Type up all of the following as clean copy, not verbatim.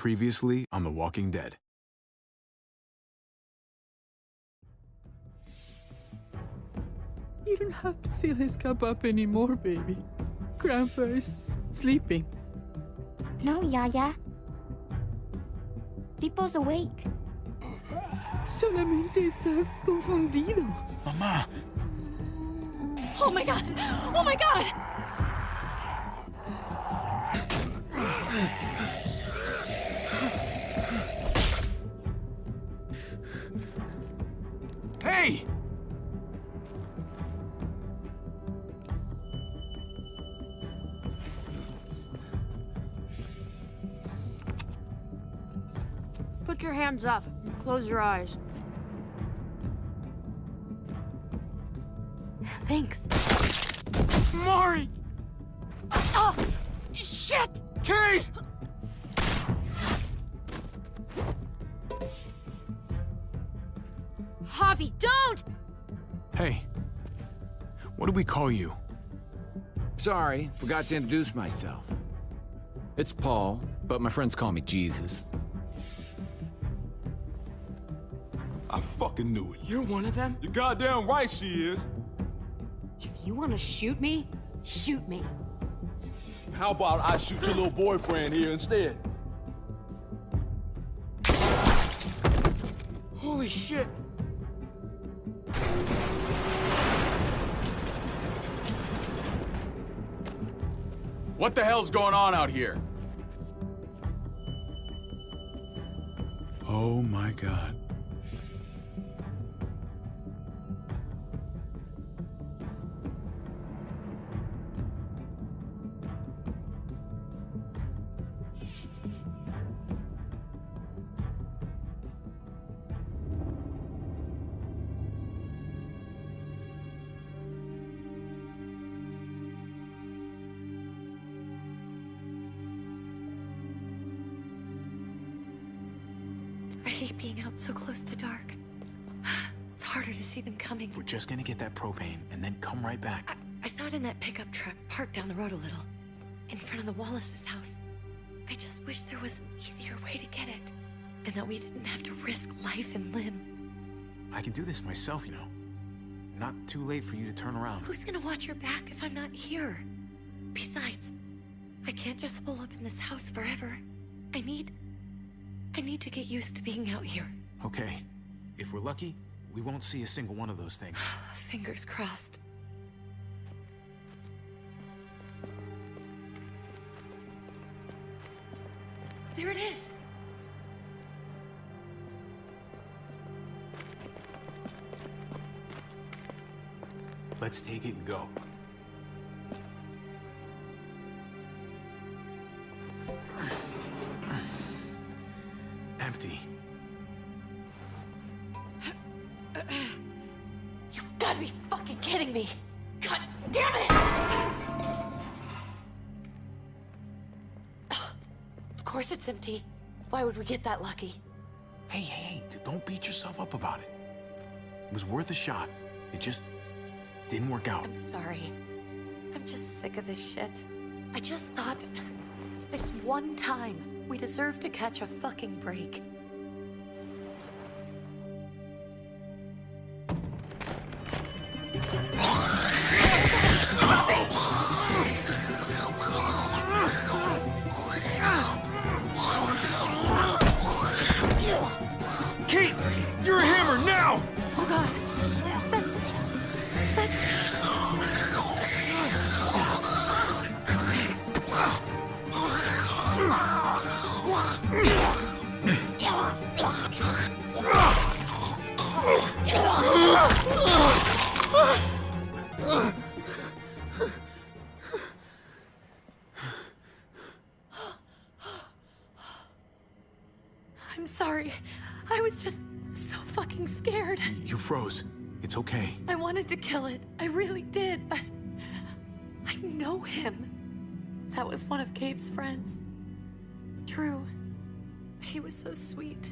Previously on The Walking Dead. You don't have to fill his cup up anymore, baby. Grandpa is sleeping. No, Yaya. Pipo's awake. Solamente está confundido. Mamá! Oh my god! Oh my god! Hey! Put your hands up. Close your eyes. Thanks. Mari! Oh! Shit! Kate! Javi, don't! Hey. What do we call you? Sorry, forgot to introduce myself. It's Paul, but my friends call me Jesus. I fucking knew it. You're one of them? You're goddamn right she is. If you want to shoot me, shoot me. How about I shoot your little boyfriend here instead? Holy shit. What the hell's going on out here? Oh my god. I hate being out so close to dark. It's harder to see them coming. We're just gonna get that propane and then come right back. I saw it in that pickup truck parked down the road a little, in front of the Wallace's house. I just wish there was an easier way to get it, and that we didn't have to risk life and limb. I can do this myself, you know. Not too late for you to turn around. Who's gonna watch your back if I'm not here? Besides, I can't just pull up in this house forever. I need to get used to being out here. Okay. If we're lucky, we won't see a single one of those things. Fingers crossed. There it is! Let's take it and go. Empty. You've got to be fucking kidding me! God damn it! Of course it's empty. Why would we get that lucky? Hey, don't beat yourself up about it. It was worth a shot. It just didn't work out. I'm sorry. I'm just sick of this shit. I just thought, this one time, we deserve to catch a fucking break. Kate! You're a hammer now! Oh god. That's... I'm sorry. I was just so fucking scared. You froze. It's okay. I wanted to kill it. I really did, but I know him. That was one of Gabe's friends. Drew. He was so sweet.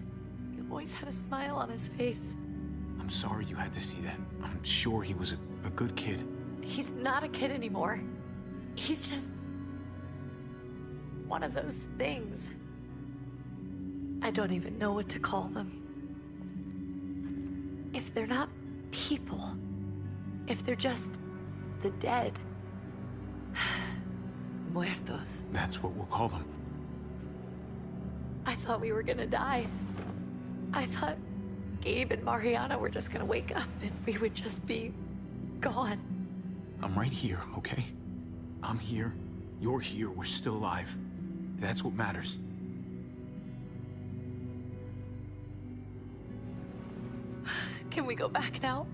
He always had a smile on his face. I'm sorry you had to see that. I'm sure he was a good kid. He's not a kid anymore. He's just one of those things. I don't even know what to call them. If they're not people, if they're just the dead, muertos. That's what we'll call them. I thought we were gonna die. I thought Gabe and Mariana were just gonna wake up and we would just be gone. I'm right here, okay? I'm here. You're here. We're still alive. That's what matters. Can we go back now?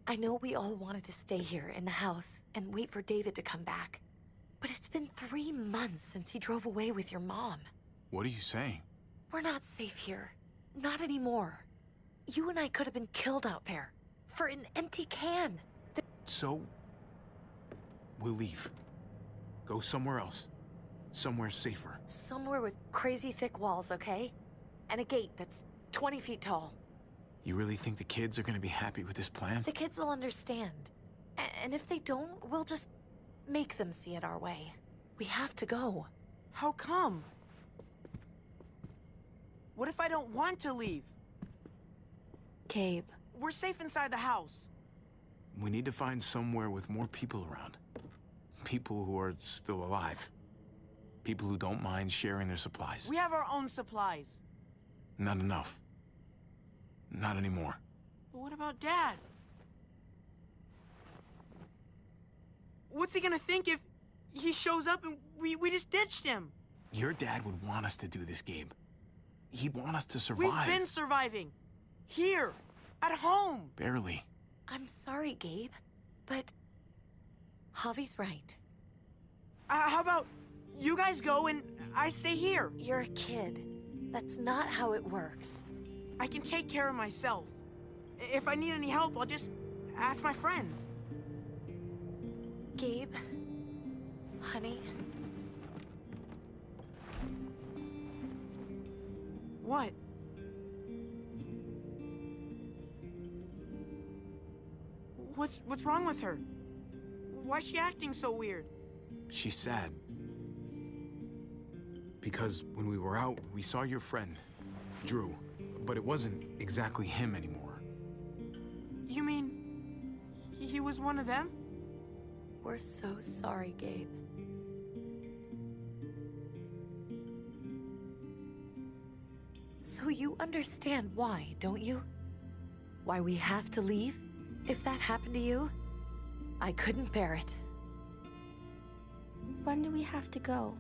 I know we all wanted to stay here in the house and wait for David to come back. But it's been 3 months since he drove away with your mom. What are you saying? We're not safe here. Not anymore. You and I could have been killed out there. For an empty can. So, we'll leave. Go somewhere else. Somewhere safer. Somewhere with crazy thick walls, okay? And a gate that's 20 feet tall. You really think the kids are gonna be happy with this plan? The kids will understand. And if they don't, we'll just make them see it our way. We have to go. How come? What if I don't want to leave? Gabe. We're safe inside the house. We need to find somewhere with more people around. People who are still alive. People who don't mind sharing their supplies. We have our own supplies. Not enough. Not anymore. But what about Dad? What's he gonna think if he shows up and we just ditched him? Your dad would want us to do this, Gabe. He'd want us to survive. We've been surviving. Here. At home. Barely. I'm sorry, Gabe, but Javi's right. How about you guys go and I stay here? You're a kid. That's not how it works. I can take care of myself. If I need any help, I'll just ask my friends. Gabe, honey, What? What's wrong with her? Why's she acting so weird? She's sad. Because when we were out, we saw your friend, Drew. But it wasn't exactly him anymore. You mean he was one of them? we're so sorry, Gabe. So you understand why, don't you? Why we have to leave? If that happened to you, I couldn't bear it. When do we have to go?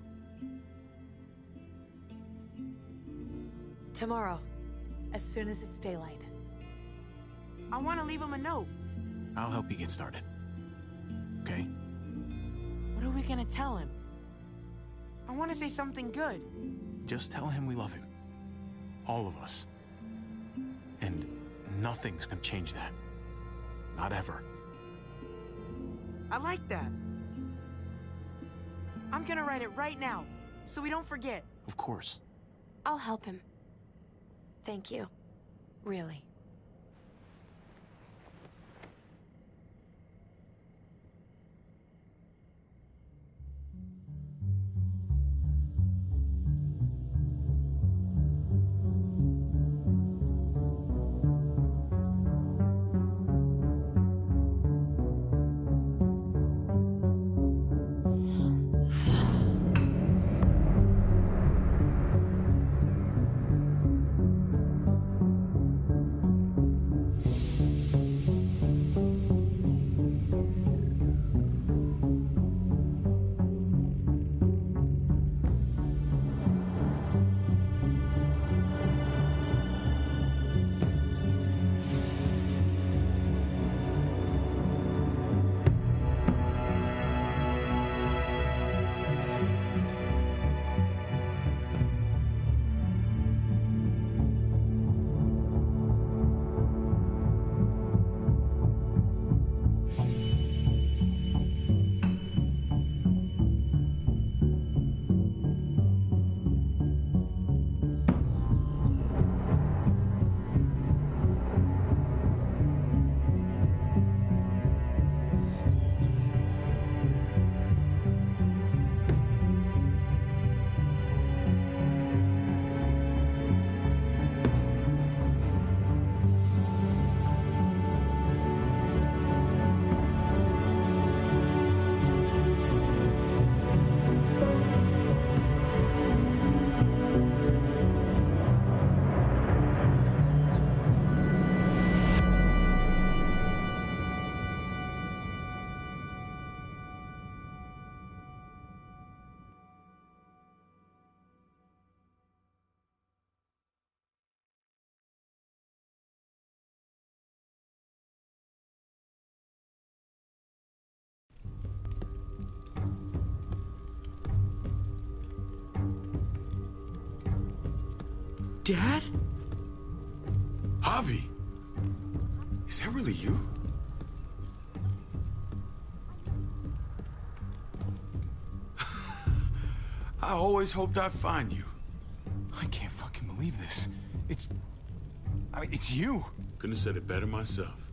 Tomorrow, as soon as it's daylight. I want to leave him a note. I'll help you get started. Okay? What are we gonna tell him? I want to say something good. Just tell him we love him. All of us. And nothing's gonna change that. Not ever. I like that. I'm gonna write it right now, so we don't forget. Of course. I'll help him. Thank you. Really. Dad? Javi! Is that really you? I always hoped I'd find you. I can't fucking believe this. It's you. Couldn't have said it better myself.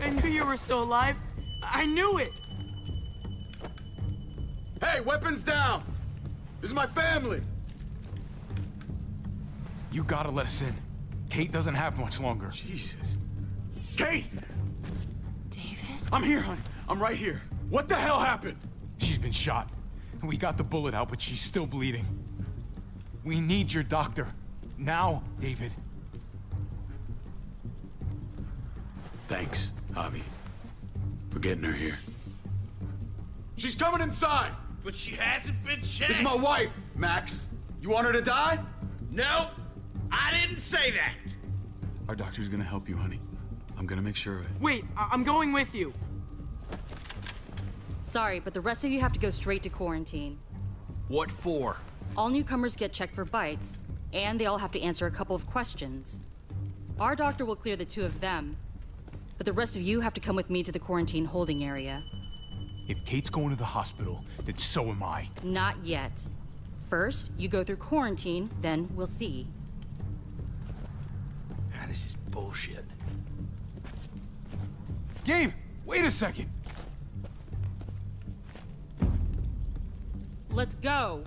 I knew you were still alive. I knew it. Hey, weapons down! This is my family! You gotta let us in. Kate doesn't have much longer. Jesus. Kate! David? I'm here, honey. I'm right here. What the hell happened? She's been shot. We got the bullet out, but she's still bleeding. We need your doctor. Now, David. Thanks, Javi, for getting her here. She's coming inside! But she hasn't been checked. This is my wife, Max. You want her to die? No, I didn't say that. Our doctor's gonna help you, honey. I'm gonna make sure of it. Wait, I'm going with you. Sorry, but the rest of you have to go straight to quarantine. What for? All newcomers get checked for bites, and they all have to answer a couple of questions. Our doctor will clear the two of them, but the rest of you have to come with me to the quarantine holding area. If Kate's going to the hospital, then so am I. Not yet. First, you go through quarantine, then we'll see. Ah, this is bullshit. Gabe, wait a second. Let's go.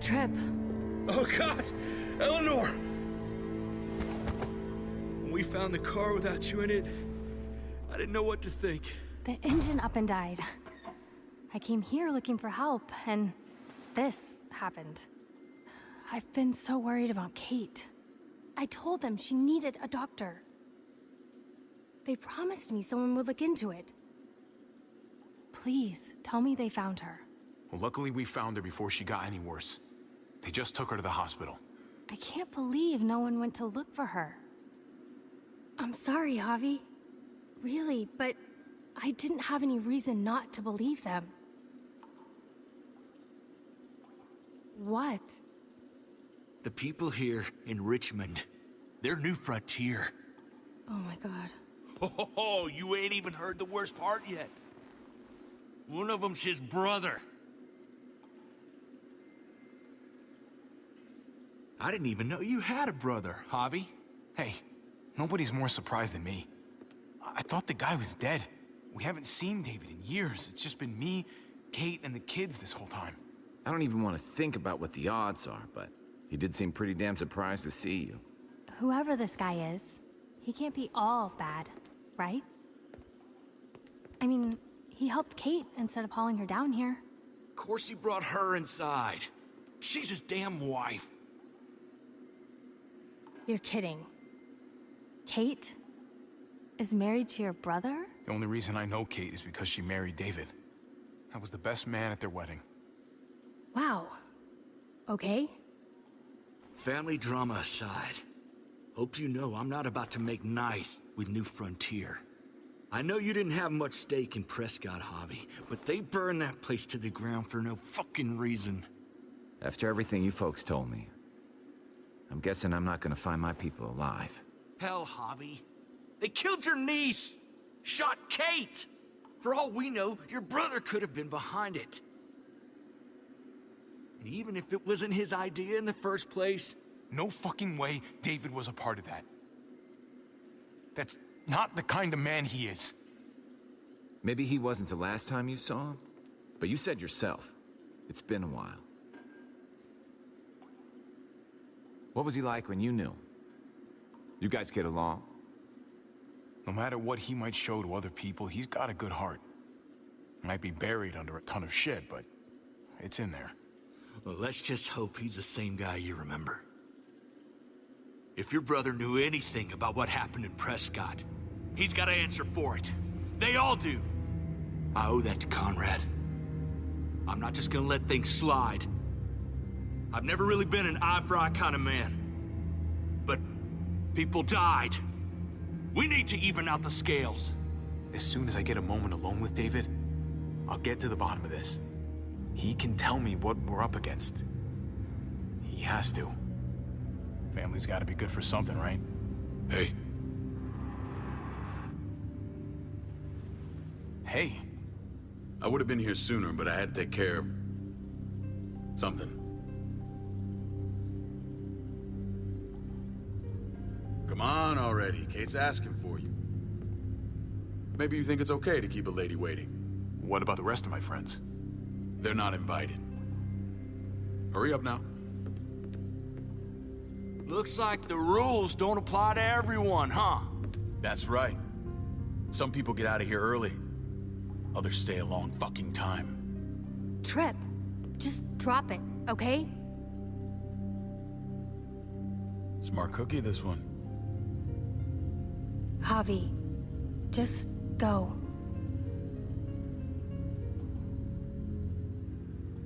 Trip. Oh, God! Eleanor! When we found the car without you in it, I didn't know what to think. The engine up and died. I came here looking for help, and this happened. I've been so worried about Kate. I told them she needed a doctor. They promised me someone would look into it. Please, tell me they found her. Well, luckily we found her before she got any worse. They just took her to the hospital. I can't believe no one went to look for her. I'm sorry, Javi. Really, but I didn't have any reason not to believe them. What? The people here in Richmond, they're New Frontier. Oh my God. Oh, you ain't even heard the worst part yet. One of them's his brother. I didn't even know you had a brother, Javi. Hey, nobody's more surprised than me. I thought the guy was dead. We haven't seen David in years. It's just been me, Kate, and the kids this whole time. I don't even want to think about what the odds are, but he did seem pretty damn surprised to see you. Whoever this guy is, he can't be all bad, right? I mean, he helped Kate instead of hauling her down here. Of course he brought her inside. She's his damn wife. You're kidding. Kate is married to your brother? The only reason I know Kate is because she married David. I was the best man at their wedding. Wow. Okay. Family drama aside, hope you know I'm not about to make nice with New Frontier. I know you didn't have much stake in Prescott, Javi, but they burned that place to the ground for no fucking reason. After everything you folks told me, I'm guessing I'm not gonna find my people alive. Hell, Javi. They killed your niece! Shot Kate! For all we know, your brother could have been behind it. And even if it wasn't his idea in the first place... No fucking way David was a part of that. That's not the kind of man he is. Maybe he wasn't the last time you saw him, but you said yourself, it's been a while. What was he like when you knew him? You guys get along? No matter what he might show to other people, he's got a good heart. Might be buried under a ton of shit, but it's in there. Well, let's just hope he's the same guy you remember. If your brother knew anything about what happened in Prescott, he's got to answer for it. They all do. I owe that to Conrad. I'm not just gonna let things slide. I've never really been an eye-for-eye kind of man. But people died. We need to even out the scales. As soon as I get a moment alone with David, I'll get to the bottom of this. He can tell me what we're up against. He has to. Family's gotta be good for something, right? Hey, Hey, I would have been here sooner, but I had to take care of something. Come on already. Kate's asking for you. Maybe you think it's okay to keep a lady waiting. what about the rest of my friends? They're not invited. Hurry up now. Looks like the rules don't apply to everyone, huh? That's right. Some people get out of here early. Others stay a long fucking time. Trip, just drop it, okay? Smart cookie, this one. Javi, just go.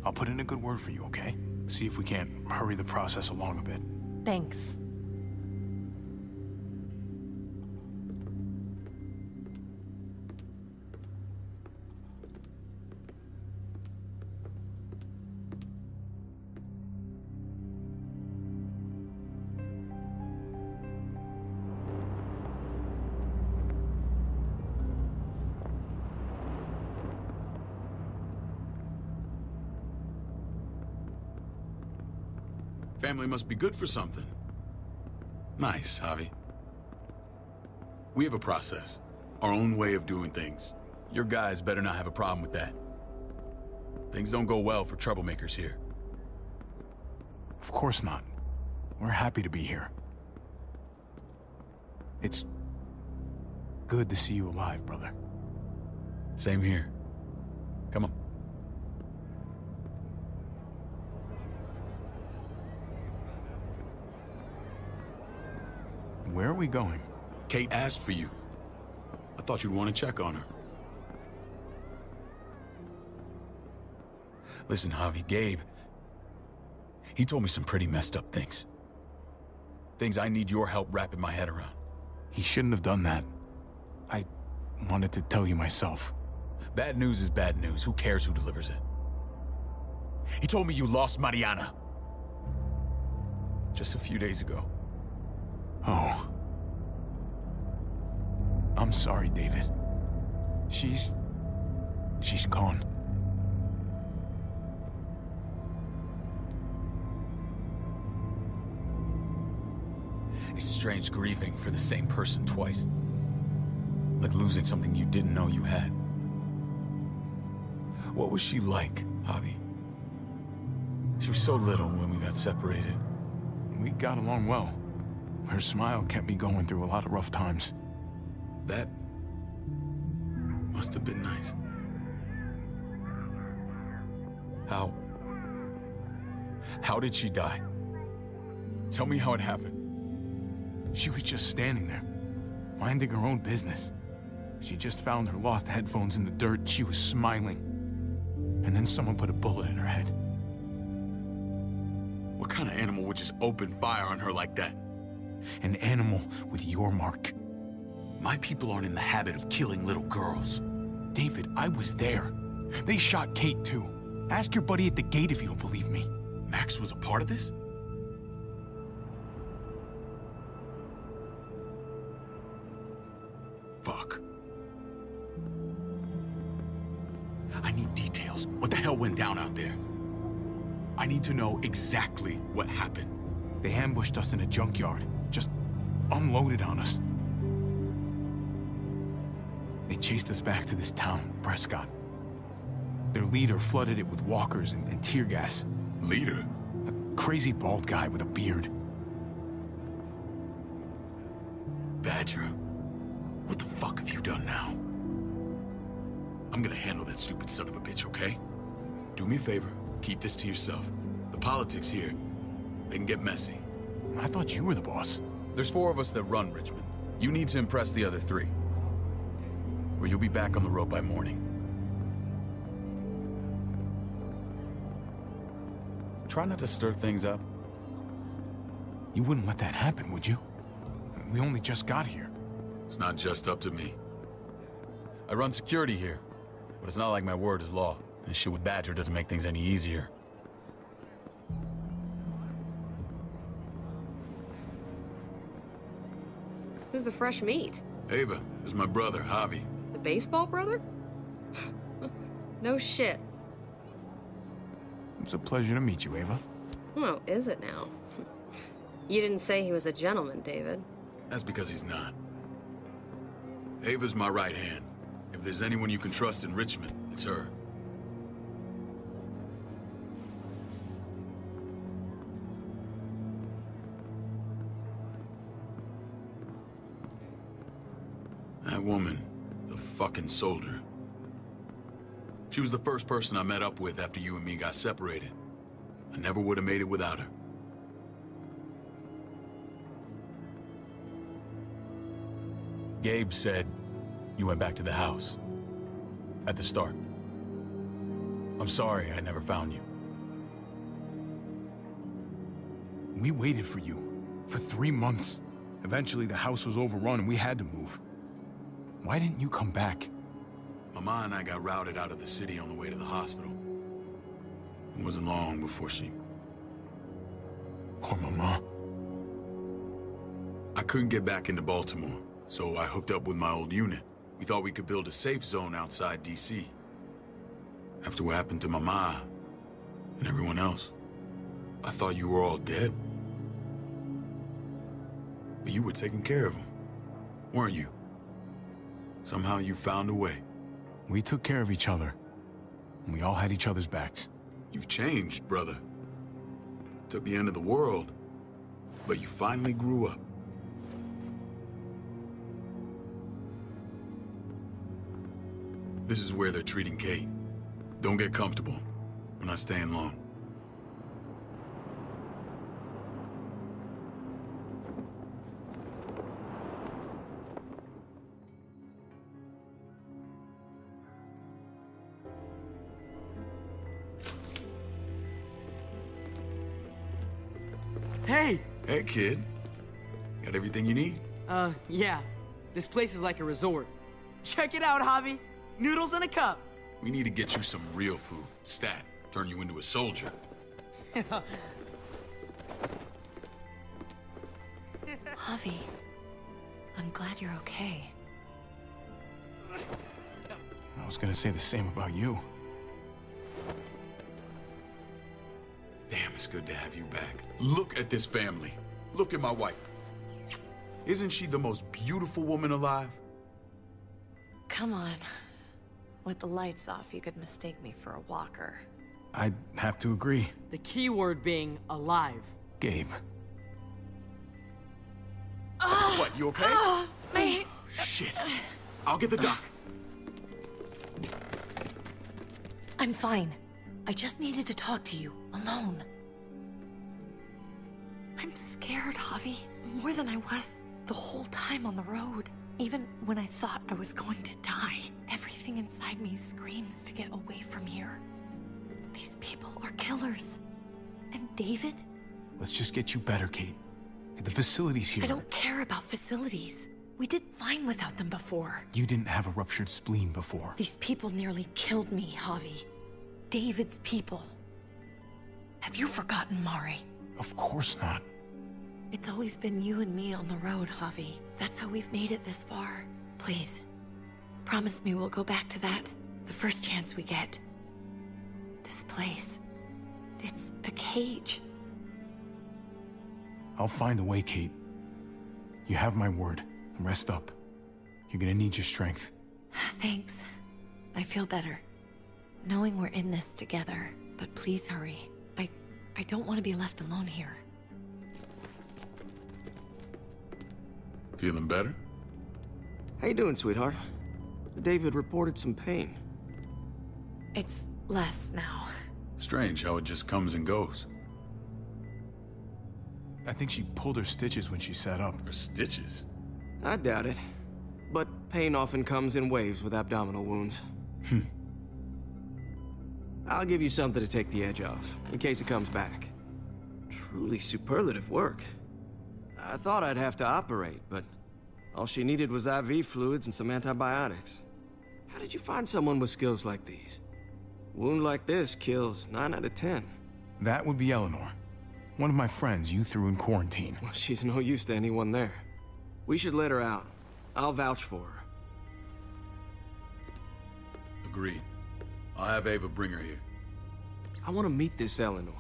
I'll put in a good word for you, okay? See if we can't hurry the process along a bit. Thanks. Family must be good for something. Nice, Javi. We have a process, our own way of doing things. Your guys better not have a problem with that. Things don't go well for troublemakers here. Of course not. We're happy to be here. It's good to see you alive, brother. Same here. Come on. Where are we going? Kate asked for you. I thought you'd want to check on her. Listen, Javi, Gabe, he told me some pretty messed up things. Things I need your help wrapping my head around. He shouldn't have done that. I wanted to tell you myself. Bad news is bad news. Who cares who delivers it? He told me you lost Mariana. Just a few days ago. Oh. I'm sorry, David. She's gone. It's strange grieving for the same person twice. Like losing something you didn't know you had. What was she like, Javi? She was so little when we got separated. We got along well. Her smile kept me going through a lot of rough times. That must have been nice. How did she die? Tell me how it happened. She was just standing there, minding her own business. She just found her lost headphones in the dirt. She was smiling. And then someone put a bullet in her head. What kind of animal would just open fire on her like that? An animal with your mark. My people aren't in the habit of killing little girls. David, I was there. They shot Kate too. Ask your buddy at the gate if you don't believe me. Max was a part of this? Fuck. I need details. What the hell went down out there? I need to know exactly what happened. They ambushed us in a junkyard. Just unloaded on us. They chased us back to this town, Prescott. Their leader flooded it with walkers and tear gas. Leader? A crazy bald guy with a beard. Badger, what the fuck have you done now? I'm gonna handle that stupid son of a bitch, okay? Do me a favor, keep this to yourself. The politics here, they can get messy. I thought you were the boss. There's 4 of us that run Richmond. You need to impress the other 3. Or you'll be back on the road by morning. try not to stir things up. You wouldn't let that happen, would you? We only just got here. It's not just up to me. I run security here, but it's not like my word is law. This shit with Badger doesn't make things any easier. Who's the fresh meat? Ava, this is my brother, Javi. The baseball brother? No shit. It's a pleasure to meet you, Ava. Oh, is it now? You didn't say he was a gentleman, David. That's because he's not. Ava's my right hand. If there's anyone you can trust in Richmond, it's her. That woman, the fucking soldier. She was the first person I met up with after you and me got separated. I never would have made it without her. Gabe said you went back to the house. At the start. I'm sorry I never found you. We waited for you. For 3 months. Eventually the house was overrun and we had to move. Why didn't you come back? Mama and I got routed out of the city on the way to the hospital. It wasn't long before she... Poor Mama. I couldn't get back into Baltimore, so I hooked up with my old unit. We thought we could build a safe zone outside D.C. After what happened to Mama and everyone else, I thought you were all dead. But you were taking care of them, weren't you? Somehow you found a way. We took care of each other. And we all had each other's backs. You've changed, brother. Took the end of the world, but you finally grew up. This is where they're treating Kate. Don't get comfortable. We're not staying long. Hey! Hey, kid. Got everything you need? Yeah. This place is like a resort. Check it out, Javi. Noodles in a cup. We need to get you some real food. Stat. Turn you into a soldier. Javi, I'm glad you're okay. I was gonna say the same about you. Damn, it's good to have you back. Look at this family. Look at my wife. Isn't she the most beautiful woman alive? Come on. With the lights off, you could mistake me for a walker. I'd have to agree. The key word being alive. Gabe. What, you okay? My... Shit. I'll get the doc. I'm fine. I just needed to talk to you, alone. I'm scared, Javi. More than I was the whole time on the road. Even when I thought I was going to die, everything inside me screams to get away from here. These people are killers. And David? Let's just get you better, Kate. The facility's here. I don't care about facilities. We did fine without them before. You didn't have a ruptured spleen before. These people nearly killed me, Javi. David's people. Have you forgotten, Mari? Of course not. It's always been you and me on the road, Javi. That's how we've made it this far. Please, promise me we'll go back to that the first chance we get. This place, it's a cage. I'll find a way, Kate. You have my word. Rest up. You're gonna need your strength. Thanks. I feel better. Knowing we're in this together, but please hurry. I don't want to be left alone here. Feeling better? How you doing, sweetheart? David reported some pain. It's less now. Strange how it just comes and goes. I think she pulled her stitches when she sat up. Her stitches? I doubt it. But pain often comes in waves with abdominal wounds. I'll give you something to take the edge off, in case it comes back. Truly superlative work. I thought I'd have to operate, but all she needed was IV fluids and some antibiotics. How did you find someone with skills like these? A wound like this kills 9 out of 10. That would be Eleanor. One of my friends you threw in quarantine. Well, she's no use to anyone there. We should let her out. I'll vouch for her. Agreed. I'll have Ava bring her here. I want to meet this Eleanor.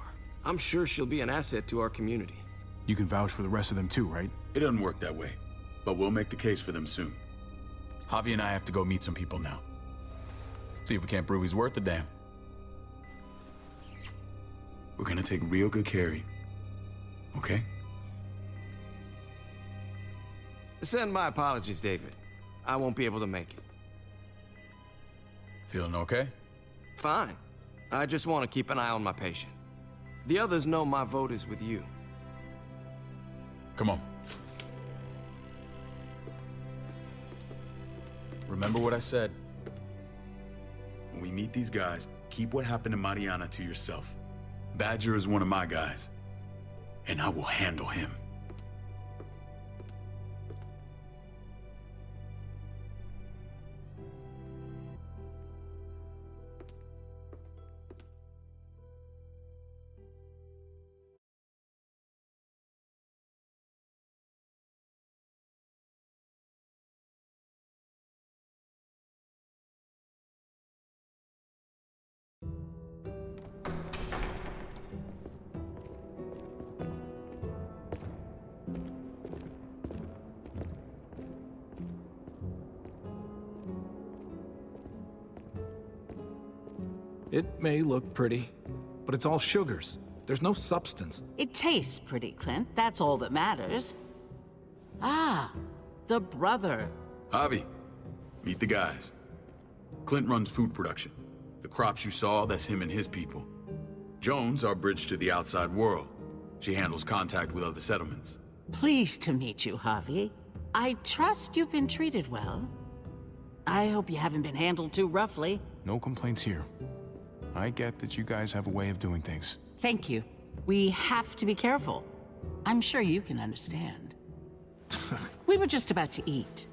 I'm sure she'll be an asset to our community. You can vouch for the rest of them too, right? It doesn't work that way, but we'll make the case for them soon. Javi and I have to go meet some people now. See if we can't prove he's worth the damn. We're gonna take real good care of you. Okay? Send my apologies, David. I won't be able to make it. Feeling okay? Fine. I just want to keep an eye on my patient. The others know my vote is with you. Come on. Remember what I said. When we meet these guys, keep what happened to Mariana to yourself. Badger is one of my guys, and I will handle him. It may look pretty, but it's all sugars. There's no substance. It tastes pretty, Clint. That's all that matters. Ah, the brother. Javi, meet the guys. Clint runs food production. The crops you saw, that's him and his people. Jones, our bridge to the outside world. She handles contact with other settlements. Pleased to meet you, Javi. I trust you've been treated well. I hope you haven't been handled too roughly. No complaints here. I get that you guys have a way of doing things. Thank you. We have to be careful. I'm sure you can understand. We were just about to eat.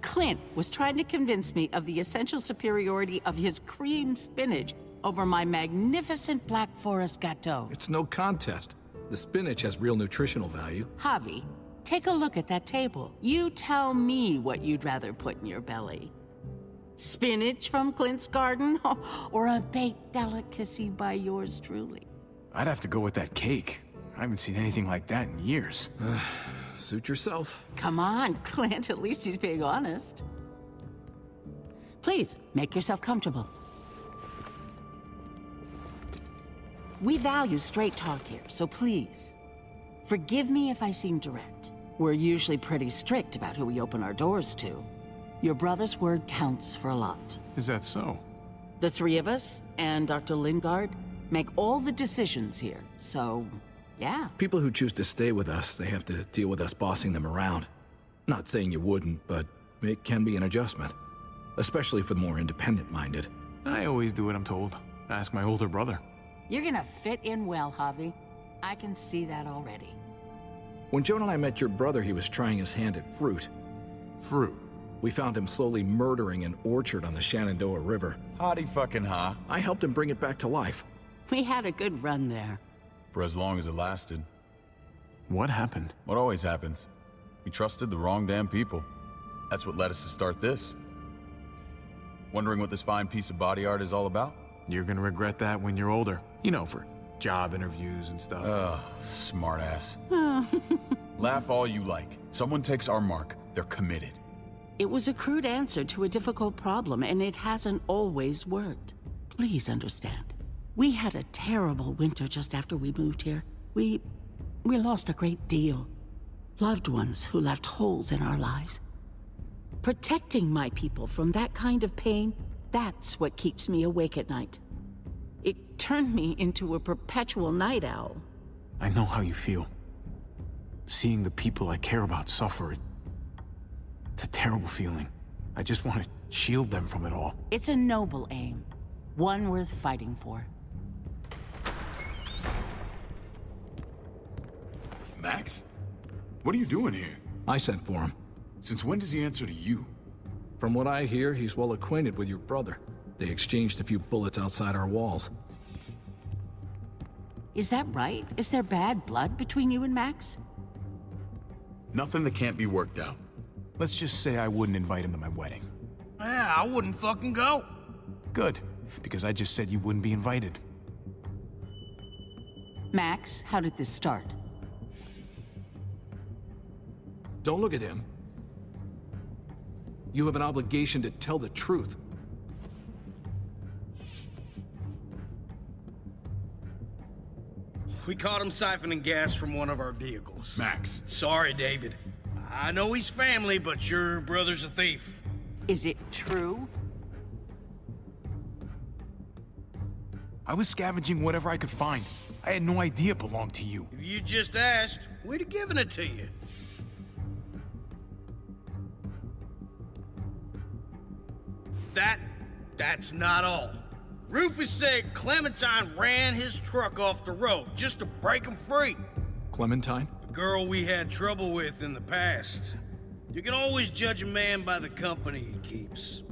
Clint was trying to convince me of the essential superiority of his creamed spinach over my magnificent Black Forest gâteau. It's no contest. The spinach has real nutritional value. Javi, take a look at that table. You tell me what you'd rather put in your belly. Spinach from Clint's garden, or a baked delicacy by yours truly? I'd have to go with that cake. I haven't seen anything like that in years. Suit yourself. Come on, Clint, at least he's being honest. Please, make yourself comfortable. We value straight talk here, so please, forgive me if I seem direct. We're usually pretty strict about who we open our doors to. Your brother's word counts for a lot. Is that so? The three of us and Dr. Lingard make all the decisions here, so yeah. People who choose to stay with us, they have to deal with us bossing them around. Not saying you wouldn't, but it can be an adjustment. Especially for the more independent-minded. I always do what I'm told. Ask my older brother. You're gonna fit in well, Javi. I can see that already. When Joan and I met your brother, he was trying his hand at fruit. Fruit? We found him slowly murdering an orchard on the Shenandoah River. Howdy fucking ha. I helped him bring it back to life. We had a good run there. For as long as it lasted. What happened? What always happens. We trusted the wrong damn people. That's what led us to start this. Wondering what this fine piece of body art is all about? You're gonna regret that when you're older. You know, for job interviews and stuff. Ugh, smartass. Laugh all you like. Someone takes our mark, they're committed. It was a crude answer to a difficult problem, and it hasn't always worked. Please understand. We had a terrible winter just after we moved here. We lost a great deal. Loved ones who left holes in our lives. Protecting my people from that kind of pain, that's what keeps me awake at night. It turned me into a perpetual night owl. I know how you feel. Seeing the people I care about suffer, it's a terrible feeling. I just want to shield them from it all. It's a noble aim. One worth fighting for. Max? What are you doing here? I sent for him. Since when does he answer to you? From what I hear, he's well acquainted with your brother. They exchanged a few bullets outside our walls. Is that right? Is there bad blood between you and Max? Nothing that can't be worked out. Let's just say I wouldn't invite him to my wedding. Yeah, I wouldn't fucking go. Good, because I just said you wouldn't be invited. Max, how did this start? Don't look at him. You have an obligation to tell the truth. We caught him siphoning gas from one of our vehicles. Max. Sorry, David. I know he's family, but your brother's a thief. Is it true? I was scavenging whatever I could find. I had no idea it belonged to you. If you just asked, we'd have given it to you. That's not all. Rufus said Clementine ran his truck off the road just to break him free. Clementine? The girl we had trouble with in the past. You can always judge a man by the company he keeps.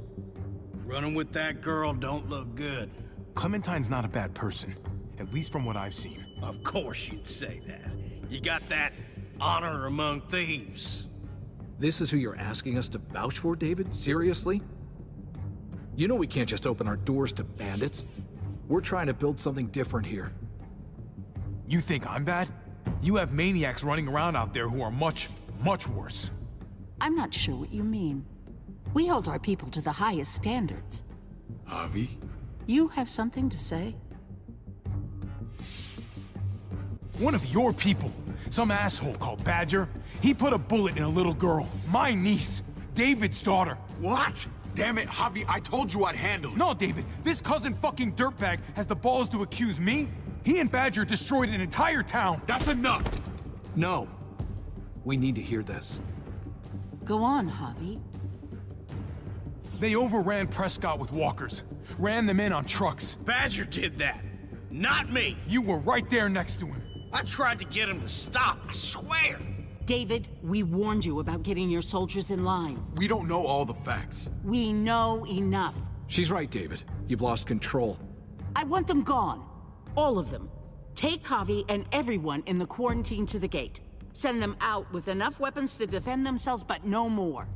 Running with that girl don't look good. Clementine's not a bad person, at least from what I've seen. Of course you'd say that. You got that honor among thieves. This is who you're asking us to vouch for, David? Seriously? You know we can't just open our doors to bandits. We're trying to build something different here. You think I'm bad? You have maniacs running around out there who are much, much worse. I'm not sure what you mean. We hold our people to the highest standards. Javi? You have something to say? One of your people, some asshole called Badger, he put a bullet in a little girl, my niece, David's daughter. What? Damn it, Javi, I told you I'd handle it. No, David, this cousin fucking dirtbag has the balls to accuse me? He and Badger destroyed an entire town. That's enough! No. We need to hear this. Go on, Javi. They overran Prescott with walkers, ran them in on trucks. Badger did that, not me. You were right there next to him. I tried to get him to stop, I swear. David, we warned you about getting your soldiers in line. We don't know all the facts. We know enough. She's right, David. You've lost control. I want them gone. All of them. Take Javi and everyone in the quarantine to the gate. Send them out with enough weapons to defend themselves, but no more.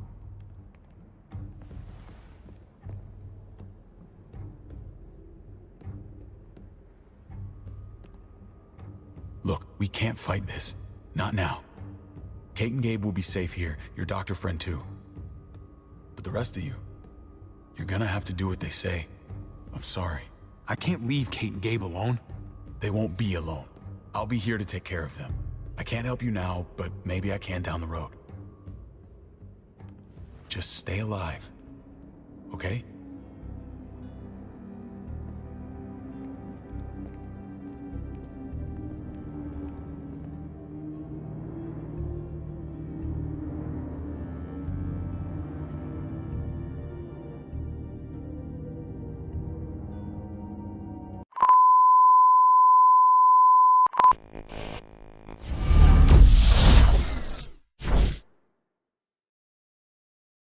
Look, we can't fight this. Not now. Kate and Gabe will be safe here, your doctor friend too. But the rest of you, you're gonna have to do what they say. I'm sorry. I can't leave Kate and Gabe alone. They won't be alone. I'll be here to take care of them. I can't help you now, but maybe I can down the road. Just stay alive, okay?